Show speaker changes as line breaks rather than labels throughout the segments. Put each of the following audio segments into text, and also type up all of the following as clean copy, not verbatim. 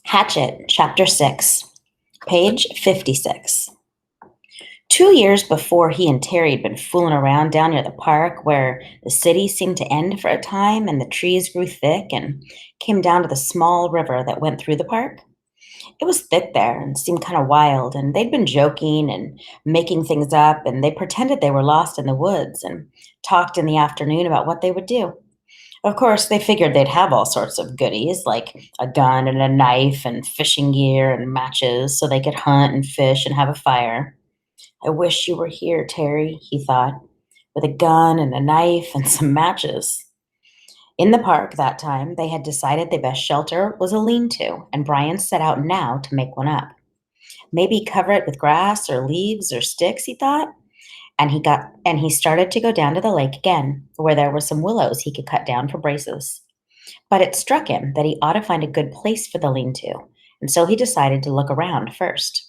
Hatchet, Chapter 6, page 56. 2 years before he and Terry had been fooling around down near the park where the city seemed to end for a time and the trees grew thick and came down to the small river that went through the park. It was thick there and seemed kind of wild, and they'd been joking and making things up, and they pretended they were lost in the woods and talked in the afternoon about what they would do. Of course, they figured they'd have all sorts of goodies like a gun and a knife and fishing gear and matches so they could hunt and fish and have a fire. I wish you were here, Terry, he thought, with a gun and a knife and some matches. In the park that time, they had decided the best shelter was a lean to, and Brian set out now to make one up. Maybe cover it with grass or leaves or sticks, he thought. And he started to go down to the lake again, where there were some willows he could cut down for braces. But it struck him that he ought to find a good place for the lean to, and so he decided to look around first.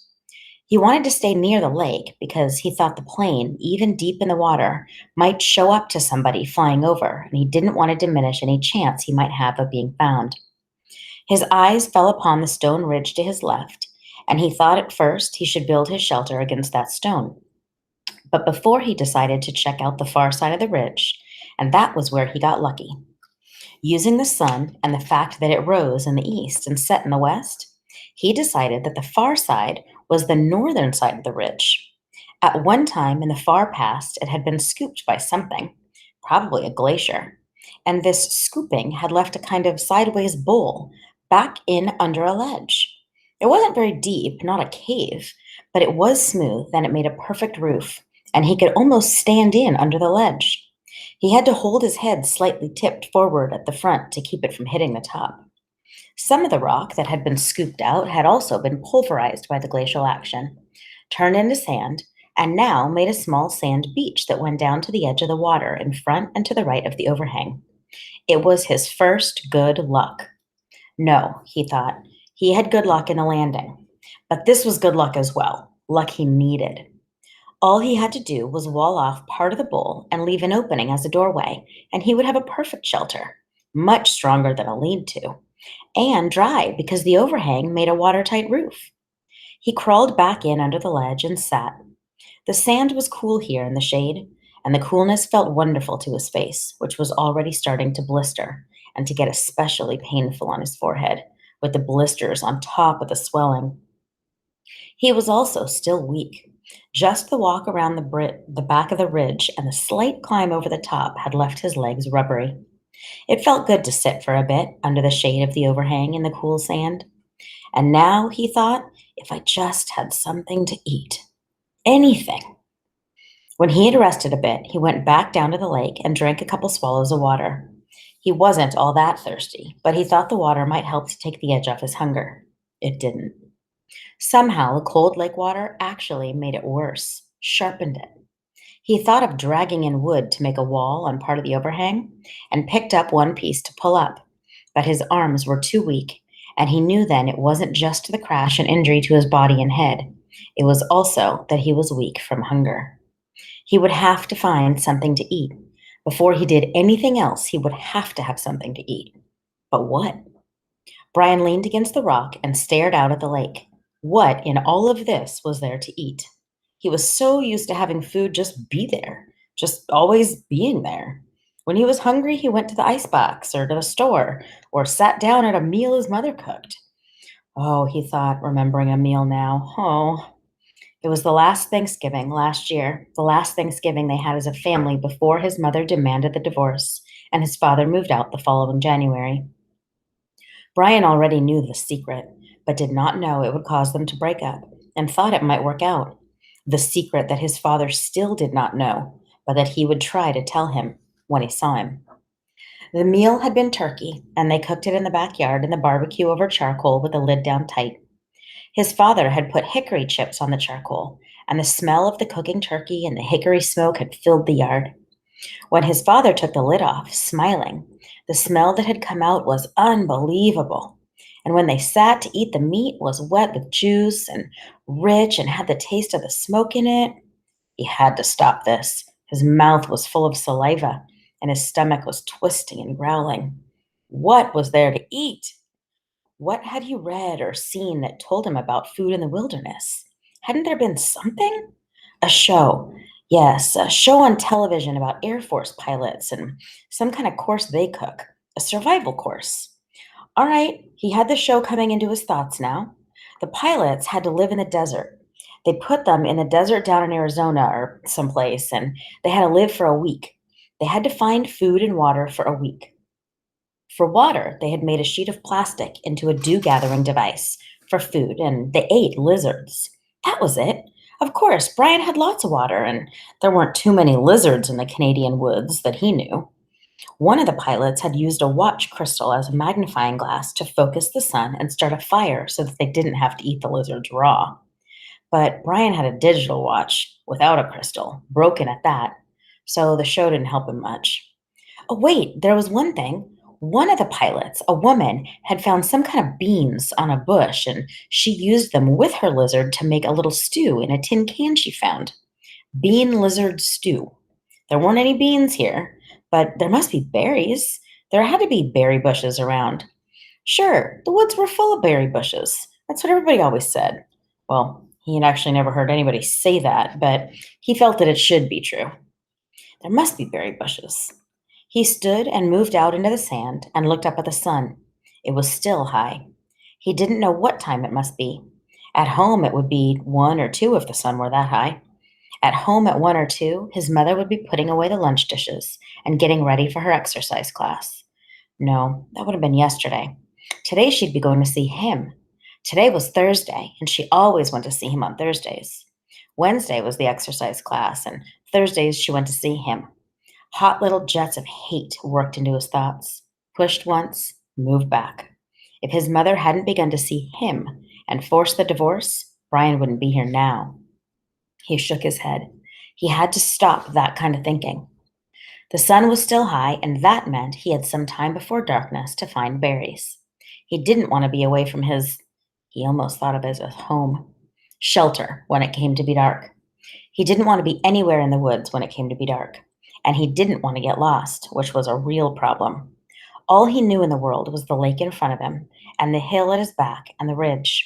He wanted to stay near the lake because he thought the plane, even deep in the water, might show up to somebody flying over, and he didn't want to diminish any chance he might have of being found. His eyes fell upon the stone ridge to his left, and he thought at first he should build his shelter against that stone. But before he decided to check out the far side of the ridge, and that was where he got lucky. Using the sun and the fact that it rose in the east and set in the west, he decided that the far side was the northern side of the ridge. At one time in the far past, it had been scooped by something, probably a glacier, and this scooping had left a kind of sideways bowl back in under a ledge. It wasn't very deep, not a cave, but it was smooth and it made a perfect roof, and he could almost stand in under the ledge. He had to hold his head slightly tipped forward at the front to keep it from hitting the top. Some of the rock that had been scooped out had also been pulverized by the glacial action, turned into sand, and now made a small sand beach that went down to the edge of the water in front and to the right of the overhang. It was his first good luck. No, he thought, he had good luck in the landing. But this was good luck as well, luck he needed. All he had to do was wall off part of the bowl and leave an opening as a doorway, and he would have a perfect shelter, much stronger than a lean-to, and dry because the overhang made a watertight roof. He crawled back in under the ledge and sat. The sand was cool here in the shade, and the coolness felt wonderful to his face, which was already starting to blister and to get especially painful on his forehead, with the blisters on top of the swelling. He was also still weak. Just the walk around the back of the ridge and the slight climb over the top had left his legs rubbery. It felt good to sit for a bit under the shade of the overhang in the cool sand. And now, he thought, if I just had something to eat. Anything. When he had rested a bit, he went back down to the lake and drank a couple swallows of water. He wasn't all that thirsty, but he thought the water might help to take the edge off his hunger. It didn't. Somehow, the cold lake water actually made it worse, sharpened it. He thought of dragging in wood to make a wall on part of the overhang and picked up one piece to pull up, but his arms were too weak, and he knew then it wasn't just the crash and injury to his body and head. It was also that he was weak from hunger. He would have to find something to eat. Before he did anything else, he would have to have something to eat. But what? Brian leaned against the rock and stared out at the lake. What in all of this was there to eat? He was so used to having food just be there, just always being there. When he was hungry, he went to the icebox or to the store or sat down at a meal his mother cooked. Oh, he thought, remembering a meal now. Oh, it was the last Thanksgiving last year, the last Thanksgiving they had as a family before his mother demanded the divorce and his father moved out the following January. Brian already knew the secret, but did not know it would cause them to break up, and thought it might work out. The secret that his father still did not know, but that he would try to tell him when he saw him. The meal had been turkey, and they cooked it in the backyard in the barbecue over charcoal with the lid down tight. His father had put hickory chips on the charcoal, and the smell of the cooking turkey and the hickory smoke had filled the yard. When his father took the lid off, smiling, the smell that had come out was unbelievable. And when they sat to eat, the meat was wet with juice and rich and had the taste of the smoke in it. He had to stop this. His mouth was full of saliva, and his stomach was twisting and growling. What was there to eat? What had he read or seen that told him about food in the wilderness? Hadn't there been something? A show. Yes, a show on television about Air Force pilots and some kind of course they cook. A survival course. All right, he had the show coming into his thoughts now. The pilots had to live in the desert. They put them in the desert down in Arizona or someplace, and they had to live for a week. They had to find food and water for a week. For water, they had made a sheet of plastic into a dew gathering device. For food, and they ate lizards. That was it. Of course, Brian had lots of water, and there weren't too many lizards in the Canadian woods that he knew. One of the pilots had used a watch crystal as a magnifying glass to focus the sun and start a fire so that they didn't have to eat the lizards raw. But Brian had a digital watch without a crystal, broken at that, so the show didn't help him much. Oh, wait, there was one thing. One of the pilots, a woman, had found some kind of beans on a bush, and she used them with her lizard to make a little stew in a tin can she found. Bean lizard stew. There weren't any beans here, but there must be berries. There had to be berry bushes around. Sure, the woods were full of berry bushes. That's what everybody always said. Well, he had actually never heard anybody say that, but he felt that it should be true. There must be berry bushes. He stood and moved out into the sand and looked up at the sun. It was still high. He didn't know what time it must be. At home, it would be 1 or 2 if the sun were that high. At home at 1 or 2, his mother would be putting away the lunch dishes and getting ready for her exercise class. No, that would have been yesterday. Today she'd be going to see him. Today was Thursday, and she always went to see him on Thursdays. Wednesday was the exercise class, and Thursdays she went to see him. Hot little jets of hate worked into his thoughts. Pushed once, moved back. If his mother hadn't begun to see him and forced the divorce, Brian wouldn't be here now. He shook his head. He had to stop that kind of thinking. The sun was still high, and that meant he had some time before darkness to find berries. He didn't want to be away from he almost thought of it as a home, shelter when it came to be dark. He didn't want to be anywhere in the woods when it came to be dark. And he didn't want to get lost, which was a real problem. All he knew in the world was the lake in front of him, and the hill at his back, and the ridge.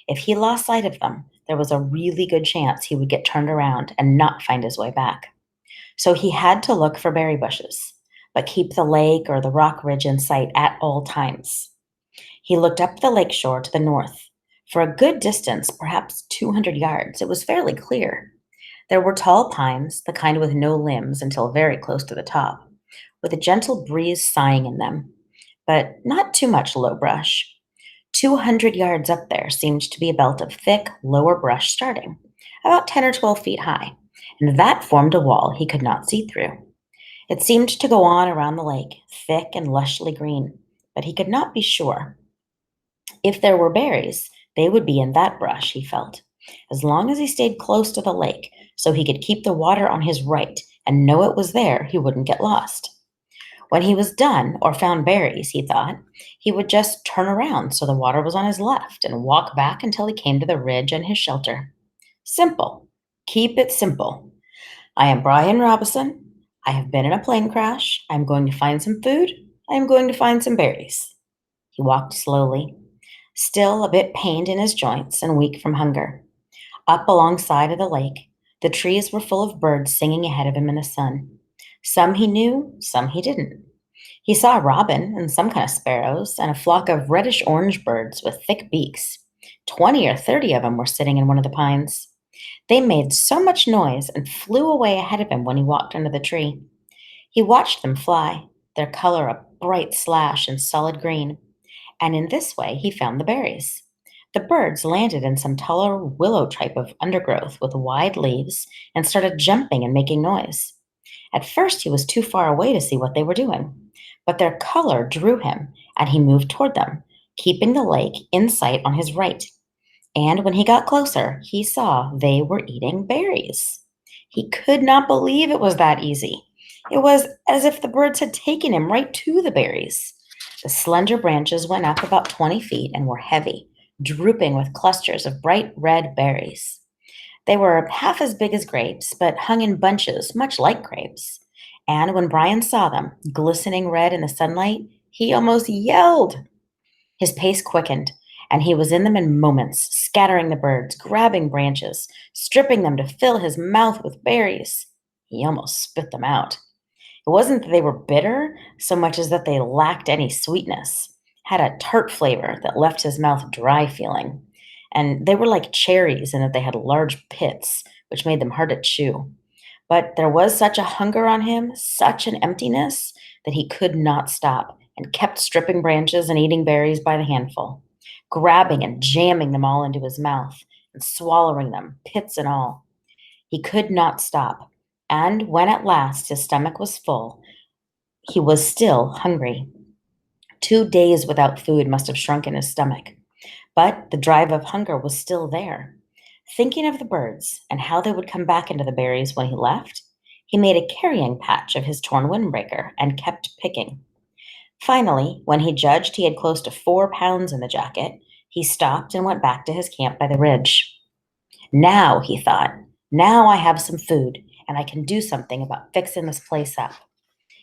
If he lost sight of them, there was a really good chance he would get turned around and not find his way back. So he had to look for berry bushes, but keep the lake or the rock ridge in sight at all times. He looked up the lake shore to the north. For a good distance, perhaps 200 yards, it was fairly clear. There were tall pines, the kind with no limbs until very close to the top, with a gentle breeze sighing in them, but not too much low brush. 200 yards up there seemed to be a belt of thick, lower brush starting, about 10 or 12 feet high, and that formed a wall he could not see through. It seemed to go on around the lake, thick and lushly green, but he could not be sure. If there were berries, they would be in that brush, he felt, as long as he stayed close to the lake so he could keep the water on his right and know it was there, he wouldn't get lost. When he was done or found berries, he thought, he would just turn around so the water was on his left and walk back until he came to the ridge and his shelter. Simple. Keep it simple. I am Brian Robison. I have been in a plane crash. I am going to find some food. I am going to find some berries. He walked slowly, still a bit pained in his joints and weak from hunger. Up alongside of the lake, the trees were full of birds singing ahead of him in the sun. Some he knew, some he didn't. He saw a robin and some kind of sparrows and a flock of reddish-orange birds with thick beaks. 20 or 30 of them were sitting in one of the pines. They made so much noise and flew away ahead of him when he walked under the tree. He watched them fly, their color a bright slash in solid green, and in this way he found the berries. The birds landed in some taller willow type of undergrowth with wide leaves and started jumping and making noise. At first, he was too far away to see what they were doing, but their color drew him, and he moved toward them, keeping the lake in sight on his right. And when he got closer, he saw they were eating berries. He could not believe it was that easy. It was as if the birds had taken him right to the berries. The slender branches went up about 20 feet and were heavy, drooping with clusters of bright red berries. They were half as big as grapes, but hung in bunches, much like grapes. And when Brian saw them, glistening red in the sunlight, he almost yelled. His pace quickened, and he was in them in moments, scattering the birds, grabbing branches, stripping them to fill his mouth with berries. He almost spit them out. It wasn't that they were bitter so much as that they lacked any sweetness, had a tart flavor that left his mouth dry feeling. And they were like cherries in that they had large pits, which made them hard to chew. But there was such a hunger on him, such an emptiness, that he could not stop and kept stripping branches and eating berries by the handful, grabbing and jamming them all into his mouth and swallowing them, pits and all. He could not stop. And when at last his stomach was full, he was still hungry. 2 days without food must have shrunken his stomach, but the drive of hunger was still there. Thinking of the birds and how they would come back into the berries when he left, he made a carrying patch of his torn windbreaker and kept picking. Finally, when he judged he had close to 4 pounds in the jacket, he stopped and went back to his camp by the ridge. Now, he thought, now I have some food, and I can do something about fixing this place up.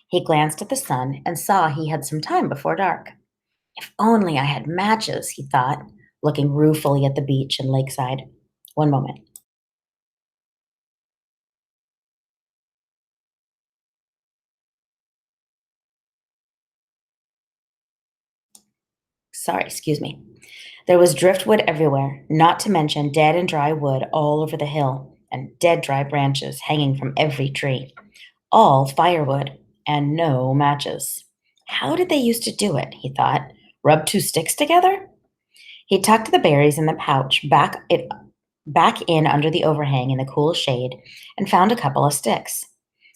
He glanced at the sun and saw he had some time before dark. If only I had matches, he thought, looking ruefully at the beach and lakeside. One moment. Sorry, excuse me. There was driftwood everywhere, not to mention dead and dry wood all over the hill, and dead dry branches hanging from every tree. All firewood, and no matches. How did they used to do it? He thought. Rub two sticks together? He tucked the berries in the pouch back in under the overhang in the cool shade and found a couple of sticks.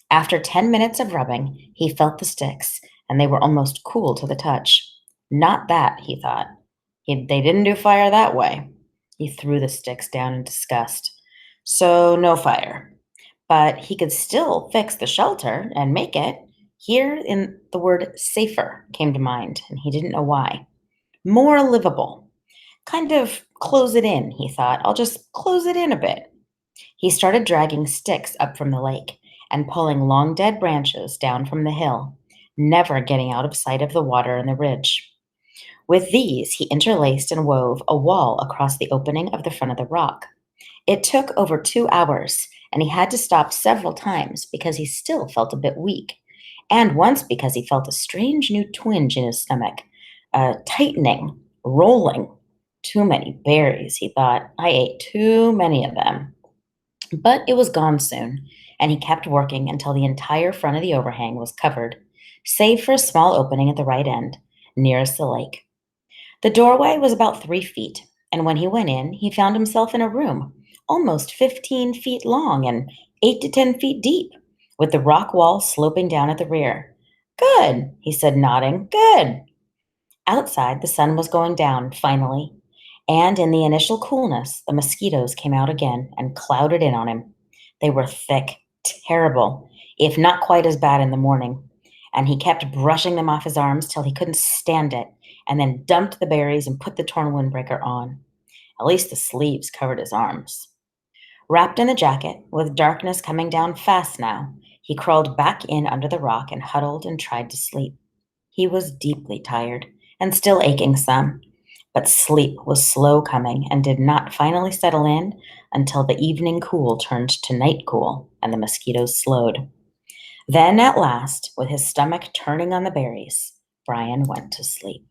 After 10 minutes of rubbing, he felt the sticks, and they were almost cool to the touch. Not that, he thought. They didn't do fire that way. He threw the sticks down in disgust. So, no fire. But he could still fix the shelter and make it. Here in the word safer came to mind, and he didn't know why. More livable. Kind of close it in, he thought. I'll just close it in a bit. He started dragging sticks up from the lake and pulling long dead branches down from the hill, never getting out of sight of the water and the ridge. With these, he interlaced and wove a wall across the opening of the front of the rock. It took over 2 hours, and he had to stop several times because he still felt a bit weak, and once because he felt a strange new twinge in his stomach, a tightening, rolling. Too many berries, he thought. I ate too many of them. But it was gone soon, and he kept working until the entire front of the overhang was covered, save for a small opening at the right end, nearest the lake. The doorway was about 3 feet, and when he went in, he found himself in a room almost 15 feet long and 8 to 10 feet deep, with the rock wall sloping down at the rear. Good, he said, nodding. Good. Outside, the sun was going down, finally, and in the initial coolness, the mosquitoes came out again and clouded in on him. They were thick, terrible, if not quite as bad in the morning, and he kept brushing them off his arms till he couldn't stand it, and then dumped the berries and put the torn windbreaker on. At least the sleeves covered his arms. Wrapped in the jacket, with darkness coming down fast now, he crawled back in under the rock and huddled and tried to sleep. He was deeply tired and still aching some, but sleep was slow coming and did not finally settle in until the evening cool turned to night cool and the mosquitoes slowed. Then, at last, with his stomach turning on the berries, Brian went to sleep.